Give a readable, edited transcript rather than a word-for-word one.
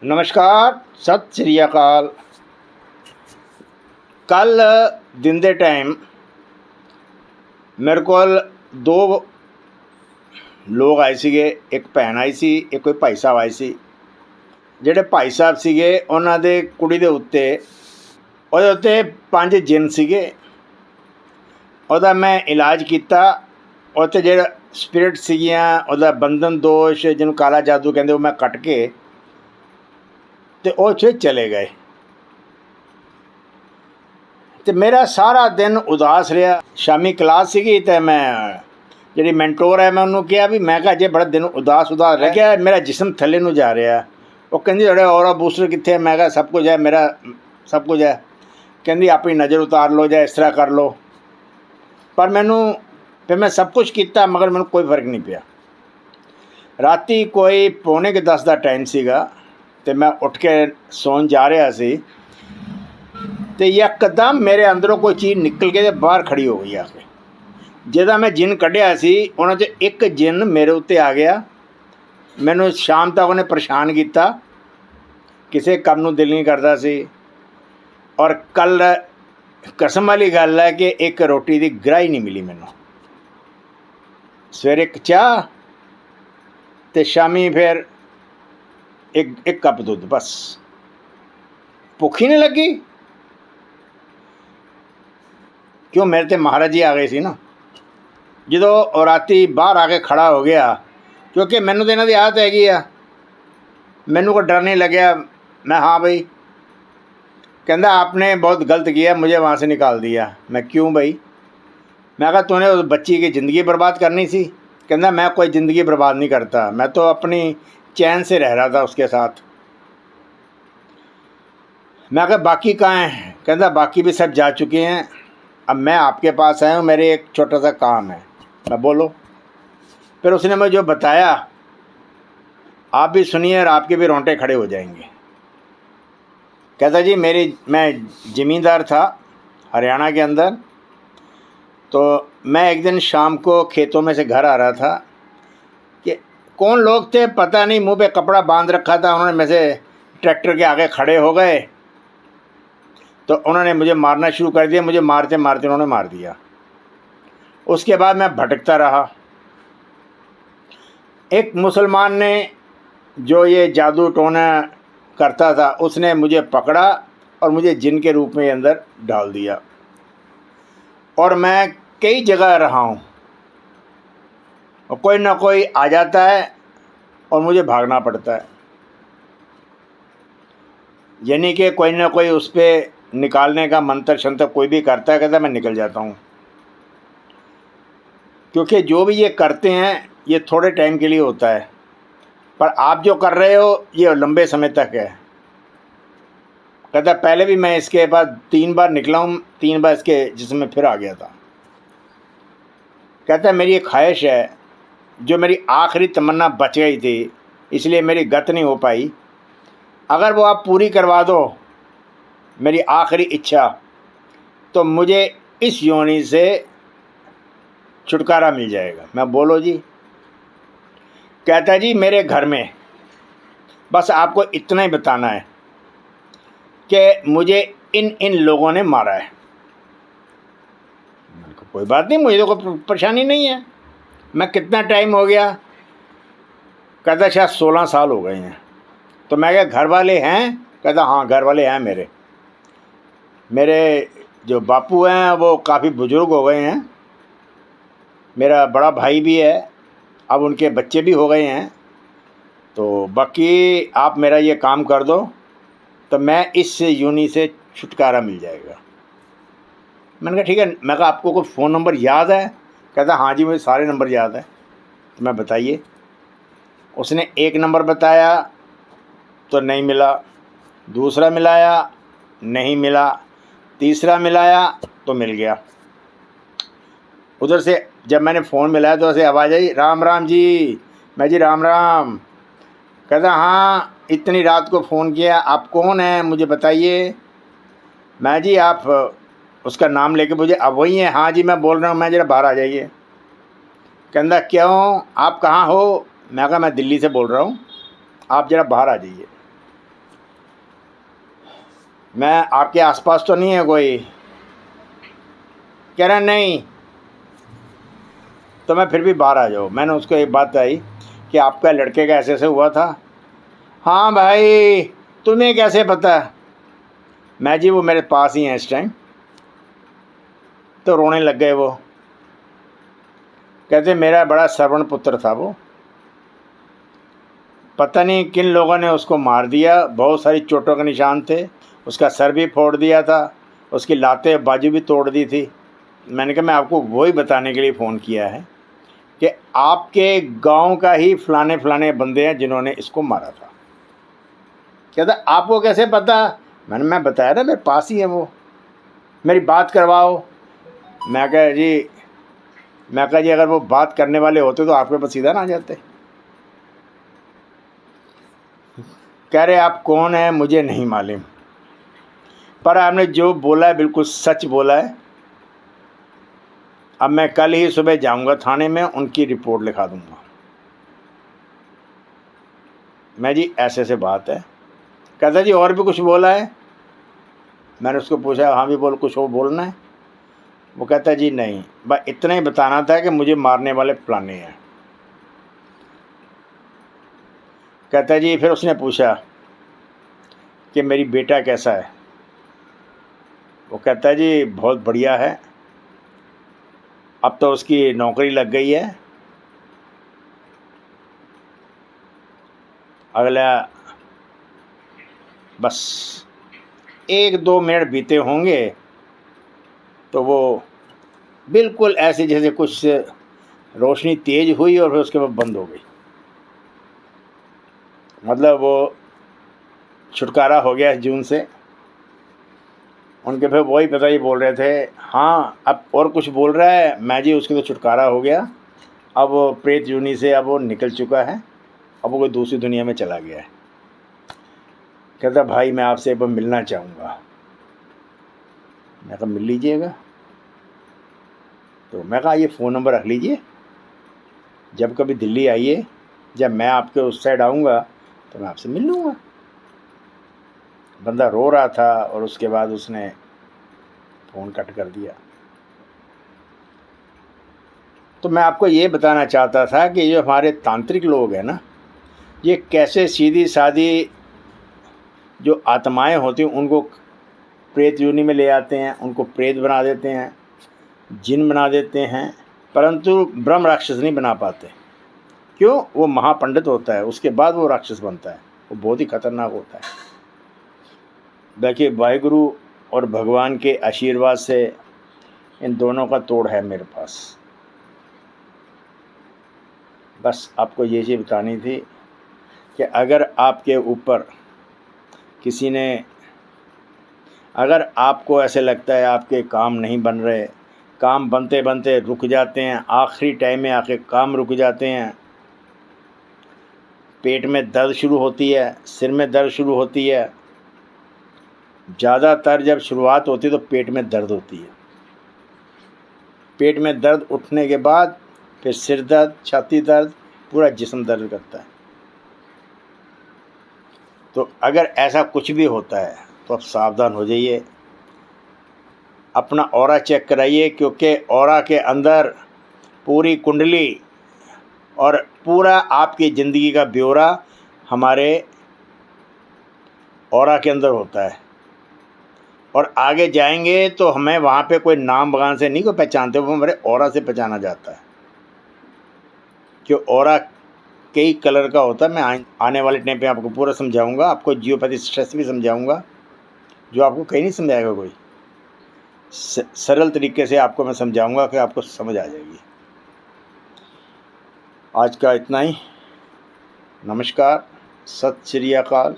नमस्कार, सत श्री अकाल। कल दिन दे टाइम मेरे को दो लोग आए सीगे, एक भैन आई सी, एक कोई भाई साहब आए सी। ਜਿਹੜੇ भाई साहब सीगे उन्हां दे कुड़ी दे उत्ते ਉਹਦੇ ਉੱਤੇ 5 जिन सीगे। ਉਹਦਾ मैं इलाज किया। ਉੱਤੇ ਜਿਹੜਾ स्पिरिट ਸੀਗੀਆਂ, ਉਹਦਾ ਬੰਧਨ ਦੋਸ਼ ਜਿਹਨੂੰ ਕਾਲਾ ਜਾਦੂ ਕਹਿੰਦੇ, ਉਹ मैं कट के तो वो चले गए। तो मेरा सारा दिन उदास रहा। शामी क्लास सी तो मैं जी मैंटोर है, मैं उन्होंने कहा भी मैं कहा अजे बड़ा दिन उदास रह गया, मेरा जिसम थले नूं जा रहा। वो कहती थोड़े और बूस्टर कितने? मैं कहा सब कुछ है, मेरा सब कुछ है। कहती अपनी नज़र उतार लो या इस तरह कर लो। पर मैनू फिर मैं सब कुछ किया मगर मैनू कोई फर्क नहीं पिया। राती कोई 9:45 का टाइम सीगा तो मैं उठ के सौन जा रहा सी तो यकदम मेरे अंदरों कोई चीज़ निकल के बाहर खड़ी हो गई आके। जिदा मैं जिन कढ़िया सी उन्होंने जो एक जिन मेरे उत्ते आ गया। मैनू शाम तक उन्हें परेशान किया, किसी काम नूं दिल नहीं करता सी। और कल कसम वाली गल है कि एक रोटी की ग्राही नहीं मिली मैनू। सवेरे एक चाह तो शामी फिर एक कप दूध, बस। भुख ही नहीं लगी। क्यों? मेरे तो महाराज जी आ गए सी ना। जो राती बाहर आके खड़ा हो गया, क्योंकि मैनू तो इन्हां दी आदत हैगी आ, मैनू कोई डर नहीं लग्या। मैं हाँ भाई। कहता आपने बहुत गलत किया, मुझे वहाँ से निकाल दिया। मैं क्यों भाई? मैं कहा तूने उस बच्ची की ज़िंदगी बर्बाद करनी सी। कहता मैं कोई ज़िंदगी बर्बाद नहीं करता, मैं तो अपनी चैन से रह रहा था उसके साथ। मैं कहा बाकी कहाँ हैं? कहता बाकी भी सब जा चुके हैं, अब मैं आपके पास आया हूँ, मेरे एक छोटा सा काम है। मैं बोलो। फिर उसने मुझे जो बताया आप भी सुनिए और आपके भी रोंगटे खड़े हो जाएंगे। कहता जी मैं ज़मींदार था हरियाणा के अंदर। तो मैं एक दिन शाम को खेतों में से घर आ रहा था कि कौन लोग थे पता नहीं, मुंह पे कपड़ा बांध रखा था उन्होंने, में से ट्रैक्टर के आगे खड़े हो गए तो उन्होंने मुझे मारना शुरू कर दिया। मुझे मारते मारते उन्होंने मार दिया। उसके बाद मैं भटकता रहा। एक मुसलमान ने जो ये जादू टोना करता था उसने मुझे पकड़ा और मुझे जिन के रूप में अंदर डाल दिया। और मैं कई जगह रहा हूँ और कोई ना कोई आ जाता है और मुझे भागना पड़ता है। यानी कि कोई ना कोई उस पर निकालने का मंत्र शंत्र कोई भी करता है, कहता मैं निकल जाता हूँ। क्योंकि जो भी ये करते हैं ये थोड़े टाइम के लिए होता है, पर आप जो कर रहे हो ये लंबे समय तक है। कहता पहले भी मैं इसके बाद 3 बार निकला हूँ, 3 बार इसके जिस्म में फिर आ गया था। कहता मेरी एक ख्वाहिश है जो मेरी आखिरी तमन्ना बच गई थी, इसलिए मेरी गत नहीं हो पाई, अगर वो आप पूरी करवा दो मेरी आखिरी इच्छा तो मुझे इस योनि से छुटकारा मिल जाएगा। मैं बोलो जी। कहता जी मेरे घर में बस आपको इतना ही बताना है कि मुझे इन लोगों ने मारा है। कोई बात नहीं, मुझे तो कोई परेशानी नहीं है। मैं कितना टाइम हो गया? कहता शायद 16 साल हो गए हैं। तो मैं क्या घर वाले हैं? कहता हाँ घर वाले हैं। मेरे जो बापू हैं वो काफ़ी बुज़ुर्ग हो गए हैं। मेरा बड़ा भाई भी है, अब उनके बच्चे भी हो गए हैं। तो बाकी आप मेरा ये काम कर दो तो मैं इस यूनि से छुटकारा मिल जाएगा। मैंने कहा ठीक है। मैं कहा आपको कोई फ़ोन नंबर याद है? कहता हाँ जी मुझे सारे नंबर याद है। तो मैं बताइए। उसने एक नंबर बताया तो नहीं मिला, दूसरा मिलाया नहीं मिला, तीसरा मिलाया तो मिल गया। उधर से जब मैंने फ़ोन मिलाया तो ऐसे आवाज़ आई, राम राम जी। मैं जी राम राम। कहता हाँ इतनी रात को फ़ोन किया, आप कौन हैं मुझे बताइए। मैं जी आप उसका नाम लेके मुझे अब वही हैं? हाँ जी मैं बोल रहा हूँ, मैं ज़रा बाहर आ जाइए। कहता क्यों आप कहाँ हो? मैं कहा मैं दिल्ली से बोल रहा हूँ, आप ज़रा बाहर आ जाइए। मैं आपके आसपास तो नहीं है कोई? कह रहा नहीं। तो मैं फिर भी बाहर आ जाओ। मैंने उसको एक बात आई कि आपका लड़के का ऐसे ऐसे हुआ था। हाँ भाई, तुम्हें कैसे पता? मैं जी वो मेरे पास ही हैं इस टाइम। तो रोने लग गए वो। कहते मेरा बड़ा श्रवण पुत्र था वो, पता नहीं किन लोगों ने उसको मार दिया, बहुत सारी चोटों के निशान थे, उसका सर भी फोड़ दिया था, उसकी लातें बाजू भी तोड़ दी थी। मैंने कहा मैं आपको वही बताने के लिए फ़ोन किया है कि आपके गांव का ही फलाने फलाने बंदे हैं जिन्होंने इसको मारा था। कहता आपको कैसे पता? मैं बताया ना, मेरे पास ही है वो, मेरी बात करवाओ। मैं कहा जी अगर वो बात करने वाले होते तो आपके पास सीधा ना आ जाते। कह रहे आप कौन है मुझे नहीं मालूम, पर आपने जो बोला है बिल्कुल सच बोला है। अब मैं कल ही सुबह जाऊंगा थाने में, उनकी रिपोर्ट लिखा दूंगा। मैं जी ऐसे ऐसे बात है। कहता जी और भी कुछ बोला है? मैंने उसको पूछा हाँ भी बोल, कुछ और बोलना है? वो कहता जी नहीं, बस इतना ही बताना था कि मुझे मारने वाले फलाने हैं। कहता जी फिर उसने पूछा कि मेरी बेटा कैसा है? वो कहता जी बहुत बढ़िया है, अब तो उसकी नौकरी लग गई है। अगला बस 1-2 मिनट बीते होंगे तो वो बिल्कुल ऐसे जैसे कुछ रोशनी तेज़ हुई और फिर उसके बाद बंद हो गई। मतलब वो छुटकारा हो गया जून से। उनके फिर वही पिताजी बोल रहे थे हाँ अब और कुछ बोल रहा है? मैं जी उसके तो छुटकारा हो गया, अब वो प्रेत जूनी से अब वो निकल चुका है, अब वो कोई दूसरी दुनिया में चला गया है। कहता भाई मैं आपसे एक बार मिलना चाहूँगा। मैं कहा मिल लीजिएगा। तो मैं कहा ये फ़ोन नंबर रख लीजिए, जब कभी दिल्ली आइए, जब मैं आपके उस साइड आऊँगा तो मैं आपसे मिल लूँगा। बंदा रो रहा था और उसके बाद उसने फ़ोन कट कर दिया। तो मैं आपको ये बताना चाहता था कि जो हमारे तांत्रिक लोग हैं ना, ये कैसे सीधी सादी जो आत्माएं होती हैं उनको प्रेत योनि में ले आते हैं, उनको प्रेत बना देते हैं, जिन बना देते हैं, परंतु ब्रह्म राक्षस नहीं बना पाते। क्यों? वो महापंडित होता है, उसके बाद वो राक्षस बनता है, वो बहुत ही खतरनाक होता है। देखिए वाहिगुरु और भगवान के आशीर्वाद से इन दोनों का तोड़ है मेरे पास। बस आपको ये चीज़ बतानी थी कि अगर आपके ऊपर किसी ने, अगर आपको ऐसे लगता है आपके काम नहीं बन रहे, काम बनते बनते रुक जाते हैं, आखिरी टाइम में आके काम रुक जाते हैं, पेट में दर्द शुरू होती है, सिर में दर्द शुरू होती है, ज़्यादातर जब शुरुआत होती है तो पेट में दर्द होती है। पेट में दर्द उठने के बाद फिर सिर दर्द, छाती दर्द, पूरा जिस्म दर्द करता है। तो अगर ऐसा कुछ भी होता है तो आप सावधान हो जाइए, अपना ऑरा चेक कराइए, क्योंकि ऑरा के अंदर पूरी कुंडली और पूरा आपकी ज़िंदगी का ब्यौरा हमारे ऑरा के अंदर होता है। और आगे जाएंगे तो हमें वहाँ पे कोई नाम बगान से नहीं को पहचानते, वो हमारे ऑरा से पहचाना जाता है। क्यों? ऑरा कई कलर का होता है। मैं आने वाले टाइम पे आपको पूरा समझाऊंगा, आपको जियोपैथी स्ट्रेस भी समझाऊंगा, जो आपको कहीं नहीं समझाएगा कोई। सरल तरीके से आपको मैं समझाऊंगा कि आपको समझ आ जाएगी। आज का इतना ही। नमस्कार, सत श्री अकाल।